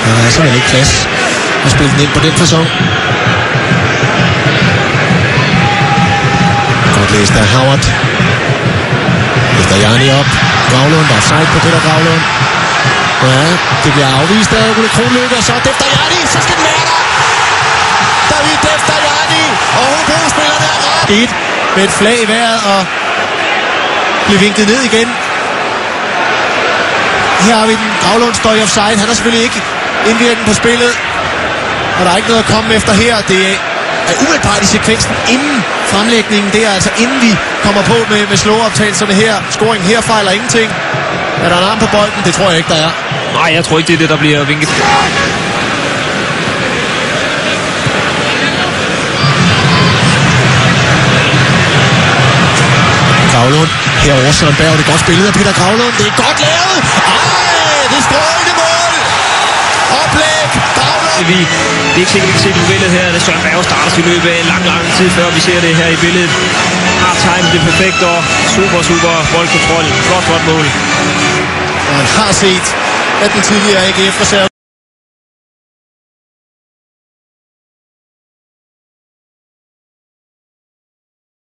Nej, så er det ikke plads at spille den ind på den facon. Godt læst af Howard. Efter Jarni op. Gravlund, der er sejt på Peter Gravlund. Ja, det bliver afvist af Ole Kronløkke, og så efter Jarni, så skal den være der! David efter Jarni, og Hobro-spillerne er ret. Med et flag i vejret, og bliver vinklet ned igen. Her har vi den. Gravlund står i offside. Han har selvfølgelig ikke indvirkning på spillet. Og der er ikke noget at komme efter her. Det er umiddelbart i sekvensen inden fremlægningen. Det er altså inden vi kommer på med slåoptagelserne her. Scoringen her fejler ingenting. Er der en arm på bolden? Det tror jeg ikke, der er. Nej, jeg tror ikke, det er det, der bliver vinket. Gravlund. Herovre Søren Berg. Det er godt spillet af Peter Gravlund. Det er godt lavet. Det er strålende mål. Oplæg. Gravlund. Vi er ikke sikkert, vi kan se det i billedet her. Det Søren Berg starter i løbet af lang tid før vi ser det her i billedet. Har time det perfekt og super boldkontrol. Flot mål. Og han har set, at den tidligere AGF-reserve